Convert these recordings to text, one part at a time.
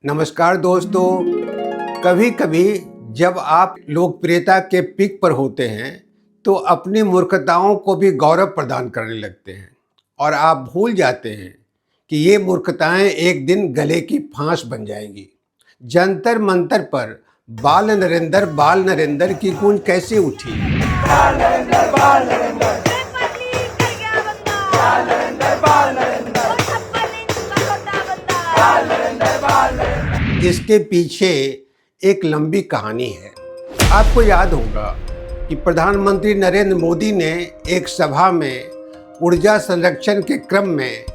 नमस्कार दोस्तों। कभी कभी जब आप लोकप्रियता के पीक पर होते हैं तो अपनी मूर्खताओं को भी गौरव प्रदान करने लगते हैं और आप भूल जाते हैं कि ये मूर्खताएं एक दिन गले की फांस बन जाएंगी। जंतर मंतर पर बाल नरेंद्र की गूंज कैसे उठी? बाल नरेंद्र, बाल नरेंद्र, बाल नरेंद्र, बाल नरेंद्र, बाल नरेंद्र, बाल नरेंद्र। इसके पीछे एक लंबी कहानी है। आपको याद होगा कि प्रधानमंत्री नरेंद्र मोदी ने एक सभा में ऊर्जा संरक्षण के क्रम में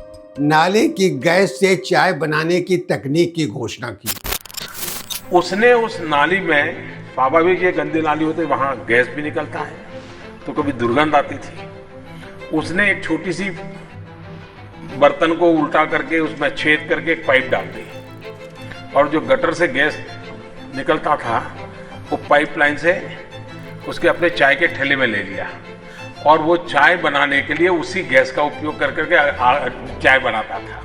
नाले की गैस से चाय बनाने की तकनीक की घोषणा की। उसने उस नाली में, स्वाभाविक ये गंदी नाली होती, वहां गैस भी निकलता है तो कभी दुर्गंध आती थी। उसने एक छोटी सी बर्तन को उल्टा करके उसमें छेद करके एक पाइप डाल दी और जो गटर से गैस निकलता था वो पाइपलाइन से उसके अपने चाय के ठेले में ले लिया और वो चाय बनाने के लिए उसी गैस का उपयोग कर करके चाय बनाता था।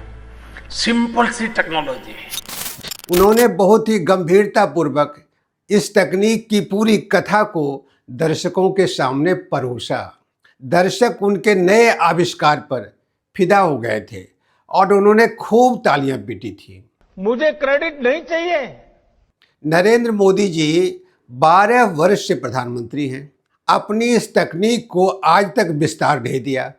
सिंपल सी टेक्नोलॉजी। उन्होंने बहुत ही गंभीरतापूर्वक इस तकनीक की पूरी कथा को दर्शकों के सामने परोसा। दर्शक उनके नए आविष्कार पर फिदा हो गए थे और उन्होंने खूब तालियां पीटी थी। मुझे क्रेडिट नहीं चाहिए। नरेंद्र मोदी जी 12 वर्ष से प्रधानमंत्री हैं। अपनी इस तकनीक को आज तक विस्तार नहीं दिया।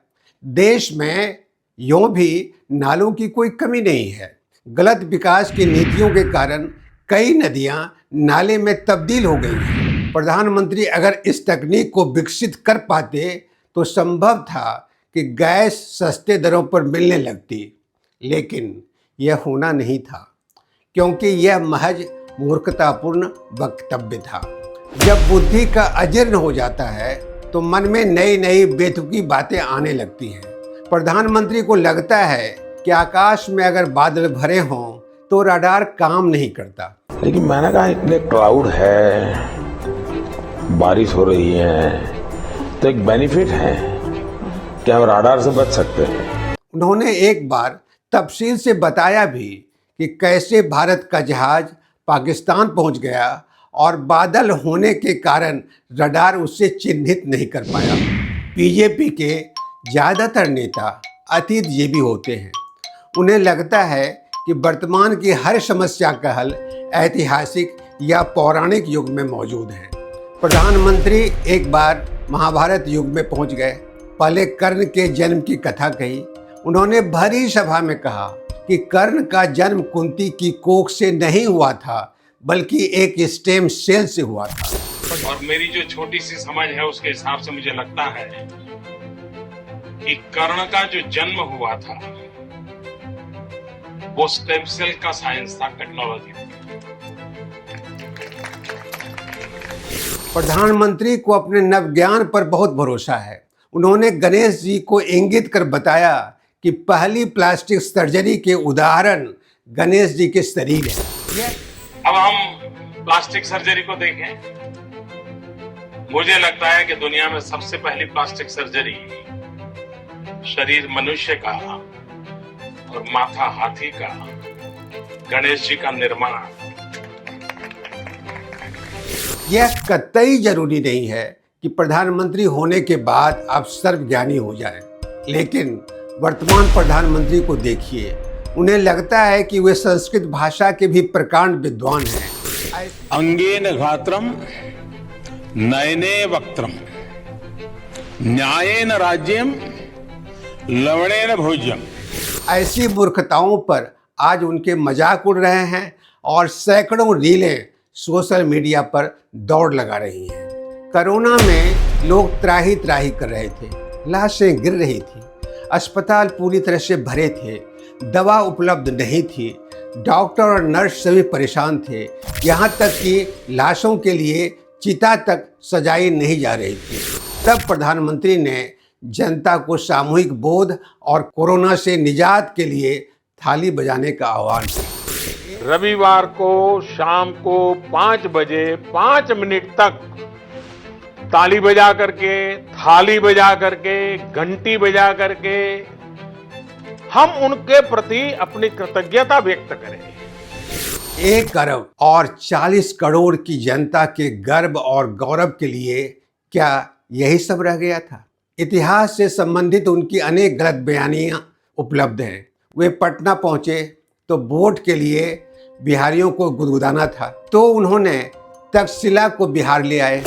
देश में यूं भी नालों की कोई कमी नहीं है। गलत विकास की नीतियों के कारण कई नदियां नाले में तब्दील हो गई हैं। प्रधानमंत्री अगर इस तकनीक को विकसित कर पाते तो संभव था कि गैस सस्ते दरों पर मिलने लगती, लेकिन यह होना नहीं था क्योंकि यह महज मूर्खतापूर्ण वक्तव्य था। जब बुद्धि का अजीर्ण हो जाता है तो मन में नई नई बेतुकी बातें आने लगती हैं। प्रधानमंत्री को लगता है कि आकाश में अगर बादल भरे हों तो रडार काम नहीं करता। लेकिन मैंने कहा इतने क्लाउड है, बारिश हो रही है, तो एक बेनिफिट है कि हम रडार से बच सकते हैं। उन्होंने एक बार तफसील से बताया भी कि कैसे भारत का जहाज पाकिस्तान पहुंच गया और बादल होने के कारण रडार उससे चिन्हित नहीं कर पाया। बीजेपी के ज़्यादातर नेता अतीतजीवी होते हैं। उन्हें लगता है कि वर्तमान की हर समस्या का हल ऐतिहासिक या पौराणिक युग में मौजूद है। प्रधानमंत्री एक बार महाभारत युग में पहुंच गए। पहले कर्ण के जन्म की कथा कही। उन्होंने भरी सभा में कहा कि कर्ण का जन्म कुंती की कोख से नहीं हुआ था बल्कि एक स्टेम सेल से हुआ था। और मेरी जो छोटी सी समझ है उसके हिसाब से मुझे लगता है कि कर्ण का जो जन्म हुआ था वो स्टेम सेल का साइंस था, टेक्नोलॉजी थी। प्रधानमंत्री को अपने नवज्ञान पर बहुत भरोसा है। उन्होंने गणेश जी को इंगित कर बताया कि पहली प्लास्टिक सर्जरी के उदाहरण गणेश जी के शरीर है। अब हम प्लास्टिक सर्जरी को देखें। मुझे लगता है कि दुनिया में सबसे पहली प्लास्टिक सर्जरी शरीर मनुष्य का और माथा हाथी का, गणेश जी का निर्माण। यह कतई जरूरी नहीं है कि प्रधानमंत्री होने के बाद आप सर्वज्ञानी हो जाएं, लेकिन वर्तमान प्रधानमंत्री को देखिए। उन्हें लगता है कि वे संस्कृत भाषा के भी प्रकांड विद्वान हैं। अंगेन गात्रम नयने वक्त्रम न्यायेन राज्यम लवणेन भोज्यम। ऐसी मूर्खताओं पर आज उनके मजाक उड़ रहे हैं और सैकड़ों रीलें सोशल मीडिया पर दौड़ लगा रही हैं। कोरोना में लोग त्राही त्राही कर रहे थे, लाशें गिर रही थी, अस्पताल पूरी तरह से भरे थे, दवा उपलब्ध नहीं थी, डॉक्टर और नर्स सभी परेशान थे, यहाँ तक कि लाशों के लिए चिता तक सजाई नहीं जा रही थी। तब प्रधानमंत्री ने जनता को सामूहिक बोध और कोरोना से निजात के लिए थाली बजाने का आह्वान किया। रविवार को शाम को 5 बजे 5 मिनट तक ताली बजा करके, थाली बजा करके, घंटी बजा करके हम उनके प्रति अपनी कृतज्ञता व्यक्त करें। 1 अरब और 40 करोड़ की जनता के गर्व और गौरव के लिए क्या यही सब रह गया था? इतिहास से संबंधित उनकी अनेक गलत बयानियां उपलब्ध हैं। वे पटना पहुंचे तो वोट के लिए बिहारियों को गुदगुदाना था, तो उन्होंने तक्षशिला को बिहार ले आए।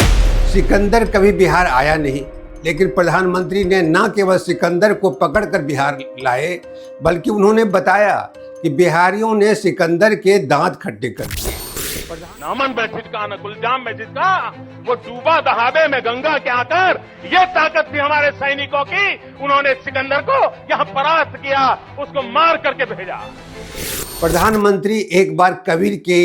सिकंदर कभी बिहार आया नहीं, लेकिन प्रधानमंत्री ने न केवल सिकंदर को पकड़कर बिहार लाए, बल्कि उन्होंने बताया कि बिहारियों ने सिकंदर के दांत खट्टे कर दिए। नामन में जिसका न गुलजाम में जिसका, वो डूबा दहाबे में गंगा के आकर, ये ताकत थी हमारे सैनिकों की। उन्होंने सिकंदर को यहाँ परास्त किया, उसको मार करके भेजा। प्रधानमंत्री एक बार कबीर के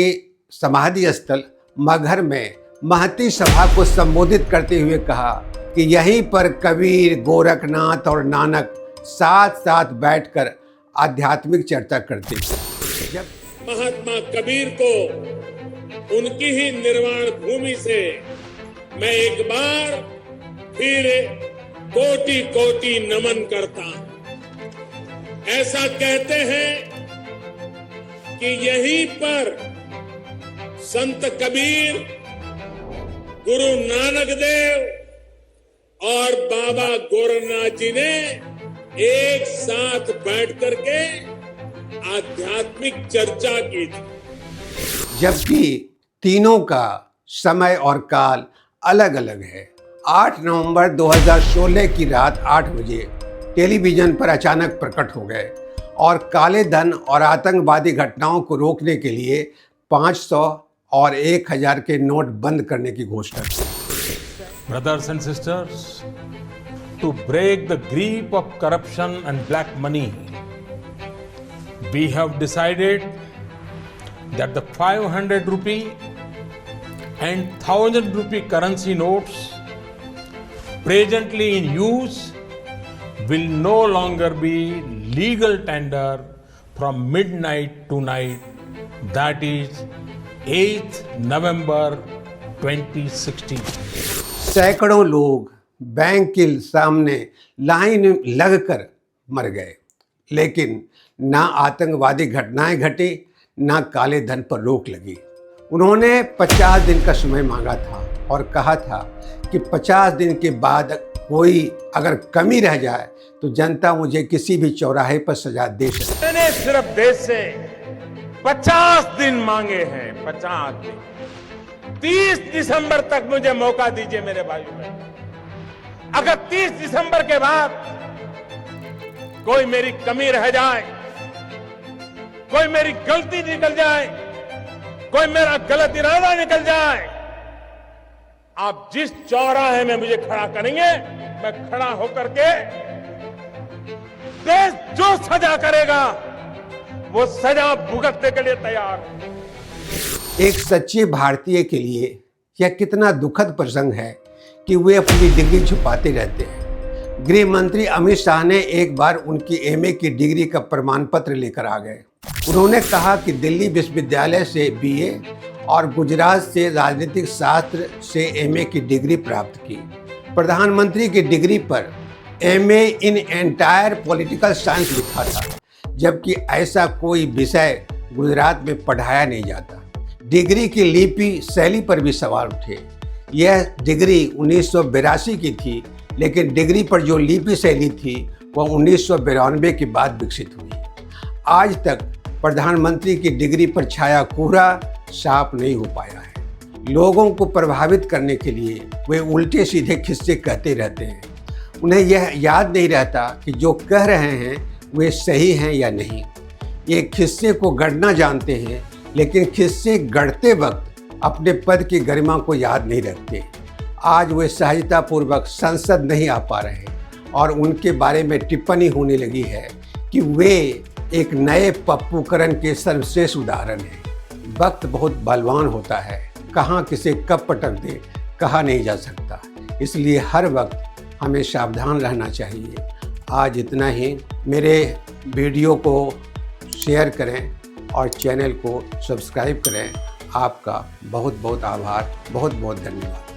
समाधि स्थल मगहर में महती सभा को संबोधित करते हुए कहा कि यहीं पर कबीर, गोरखनाथ और नानक साथ साथ बैठकर आध्यात्मिक चर्चा करते थे। जब महात्मा कबीर को उनकी ही निर्वाण भूमि से मैं एक बार फिर कोटि कोटि नमन करता हूं। ऐसा कहते हैं कि यहीं पर संत कबीर, गुरु नानक देव और बाबा गोरखनाथ जी ने एक साथ बैठ करके आध्यात्मिक चर्चा की थी। जबकि तीनों का समय और काल अलग अलग है। 8 नवंबर 2016 की रात 8 बजे टेलीविजन पर अचानक प्रकट हो गए और काले धन और आतंकवादी घटनाओं को रोकने के लिए 500 और 1000 के नोट बंद करने की घोषणा की। Brothers and sisters, to break the grip of corruption and black money, we have decided that the 500 rupee and 1000 rupee currency notes presently in use will no longer be legal tender from midnight tonight, that is 8th November 2016. सैकड़ों लोग bank के सामने line लगकर मर गए, लेकिन ना आतंकवादी घटनाएं घटी, ना काले धन पर रोक लगी। उन्होंने 50 दिन का समय मांगा था और कहा था कि 50 दिन के बाद कोई अगर कमी रह जाए तो जनता मुझे किसी भी चौराहे पर सजा दे सकती। मैंने सिर्फ देश से 50 दिन मांगे हैं, 50 दिन। 30 दिसंबर तक मुझे मौका दीजिए मेरे भाइयों बहनों। अगर 30 दिसंबर के बाद कोई मेरी कमी रह जाए, कोई मेरी गलती निकल जाए, कोई मेरा गलत इरादा निकल जाए, आप जिस चौराहे में मुझे खड़ा करेंगे, मैं खड़ा होकर के देश जो सजा करेगा वो सजा भुगतने के लिए तैयार है। एक सच्चे भारतीय के लिए यह कितना दुखद प्रसंग है कि वे अपनी डिग्री छुपाते रहते हैं। गृह मंत्री अमित शाह ने एक बार उनकी एमए की डिग्री का प्रमाण पत्र लेकर आ गए। उन्होंने कहा कि दिल्ली विश्वविद्यालय से बीए और गुजरात से राजनीतिक शास्त्र से एमए की डिग्री प्राप्त की। प्रधानमंत्री की डिग्री पर MA in entire political science लिखा था, जबकि ऐसा कोई विषय गुजरात में पढ़ाया नहीं जाता। डिग्री की लिपि शैली पर भी सवाल उठे। यह डिग्री 1982 की थी, लेकिन डिग्री पर जो लिपि शैली थी वह 1992 के बाद विकसित हुई। आज तक प्रधानमंत्री की डिग्री पर छाया कोहरा साफ नहीं हो पाया है। लोगों को प्रभावित करने के लिए वे उल्टे सीधे किस्से कहते रहते हैं। उन्हें यह याद नहीं रहता कि जो कह रहे हैं वे सही हैं या नहीं। ये किस्से को गढ़ना जानते हैं, लेकिन किस्से गढ़ते वक्त अपने पद की गरिमा को याद नहीं रखते। आज वे सहजतापूर्वक संसद नहीं आ पा रहे और उनके बारे में टिप्पणी होने लगी है कि वे एक नए पप्पूकरण के सर्वश्रेष्ठ उदाहरण हैं। वक्त बहुत बलवान होता है, कहाँ किसे कब पटक दे कहा नहीं जा सकता। इसलिए हर वक्त हमें सावधान रहना चाहिए। आज इतना ही। मेरे वीडियो को शेयर करें और चैनल को सब्सक्राइब करें। आपका बहुत बहुत आभार, बहुत बहुत धन्यवाद।